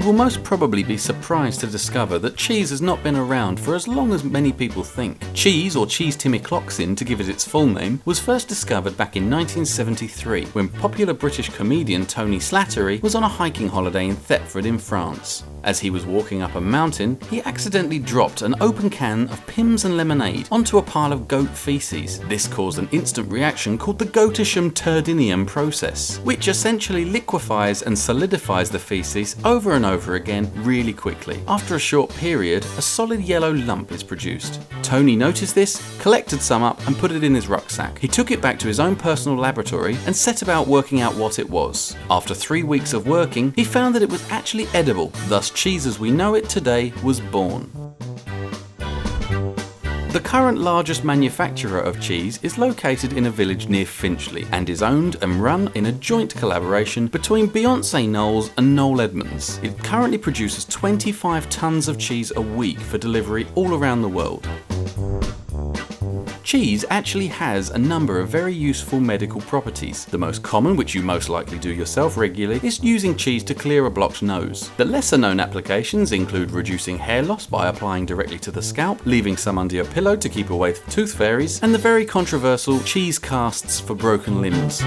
You will most probably be surprised to discover that cheese has not been around for as long as many people think. Cheese, or cheese timicloxin to give it its full name, was first discovered back in 1973 when popular British comedian Tony Slattery was on a hiking holiday in Thetford in France. As he was walking up a mountain, he accidentally dropped an open can of Pimm's and lemonade onto a pile of goat feces. This caused an instant reaction called the Goetisham Turdinium process, which essentially liquefies and solidifies the feces over and over again really quickly. After a short period, a solid yellow lump is produced. Tony noticed this, collected some up and put it in his rucksack. He took it back to his own personal laboratory and set about working out what it was. After 3 weeks of working, he found that it was actually edible, thus cheese as we know it today was born. The current largest manufacturer of cheese is located in a village near Finchley and is owned and run in a joint collaboration between Beyonce Knowles and Noel Edmonds. It currently produces 25 tons of cheese a week for delivery all around the world. Cheese actually has a number of very useful medical properties. The most common, which you most likely do yourself regularly, is using cheese to clear a blocked nose. The lesser known applications include reducing hair loss by applying directly to the scalp, leaving some under your pillow to keep away tooth fairies, and the very controversial cheese casts for broken limbs.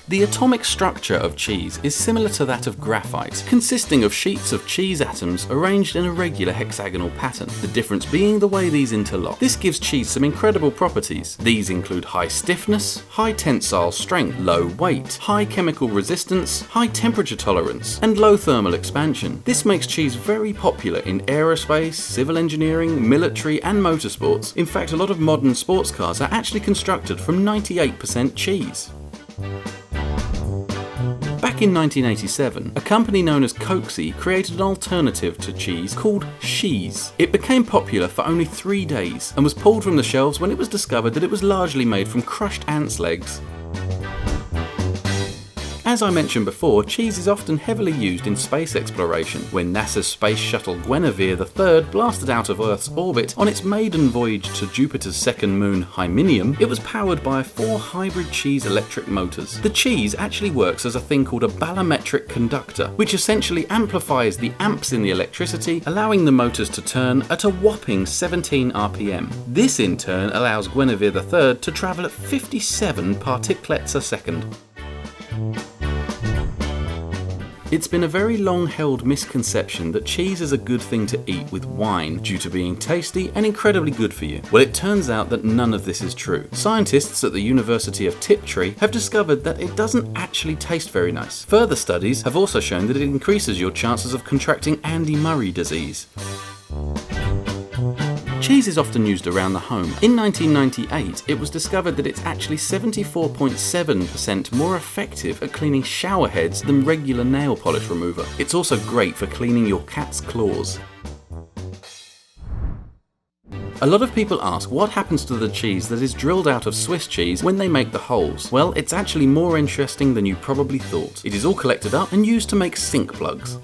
The atomic structure of cheese is similar to that of graphite, consisting of sheets of cheese atoms arranged in a regular hexagonal pattern, the difference being the way these interlock. This gives cheese some incredible properties. These include high stiffness, high tensile strength, low weight, high chemical resistance, high temperature tolerance, and low thermal expansion. This makes cheese very popular in aerospace, civil engineering, military, and motorsports. In fact, a lot of modern sports cars are actually constructed from 98% cheese. Back in 1987, a company known as Cokesy created an alternative to cheese called Sheese. It became popular for only 3 days and was pulled from the shelves when it was discovered that it was largely made from crushed ants' legs. As I mentioned before, cheese is often heavily used in space exploration. When NASA's space shuttle Guinevere III blasted out of Earth's orbit on its maiden voyage to Jupiter's second moon, Hymeneum, it was powered by 4 hybrid cheese electric motors. The cheese actually works as a thing called a balometric conductor, which essentially amplifies the amps in the electricity, allowing the motors to turn at a whopping 17 RPM. This in turn allows Guinevere III to travel at 57 particulates a second. It's been a very long-held misconception that cheese is a good thing to eat with wine due to being tasty and incredibly good for you. Well, it turns out that none of this is true. Scientists at the University of Tiptree have discovered that it doesn't actually taste very nice. Further studies have also shown that it increases your chances of contracting Andy Murray disease. Cheese is often used around the home. In 1998, it was discovered that it's actually 74.7% more effective at cleaning shower heads than regular nail polish remover. It's also great for cleaning your cat's claws. A lot of people ask what happens to the cheese that is drilled out of Swiss cheese when they make the holes. Well, it's actually more interesting than you probably thought. It is all collected up and used to make sink plugs.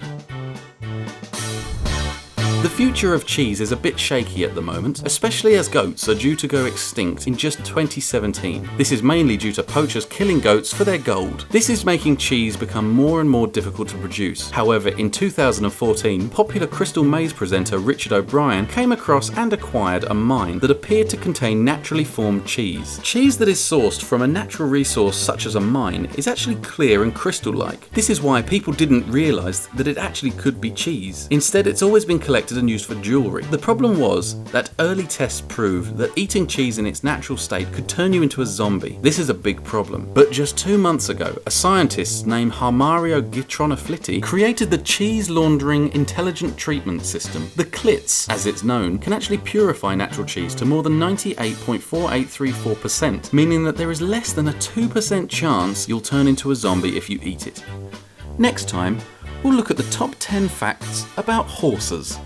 The future of cheese is a bit shaky at the moment, especially as goats are due to go extinct in just 2017. This is mainly due to poachers killing goats for their gold. This is making cheese become more and more difficult to produce. However, in 2014, popular Crystal Maze presenter Richard O'Brien came across and acquired a mine that appeared to contain naturally formed cheese. Cheese that is sourced from a natural resource such as a mine is actually clear and crystal-like. This is why people didn't realise that it actually could be cheese. Instead, it's always been collected and used for jewellery. The problem was that early tests proved that eating cheese in its natural state could turn you into a zombie. This is a big problem. But just 2 months ago, a scientist named Harmario Gitronaflitti created the cheese laundering intelligent treatment system. The CLITS, as it's known, can actually purify natural cheese to more than 98.4834%, meaning that there is less than a 2% chance you'll turn into a zombie if you eat it. Next time, we'll look at the top 10 facts about horses.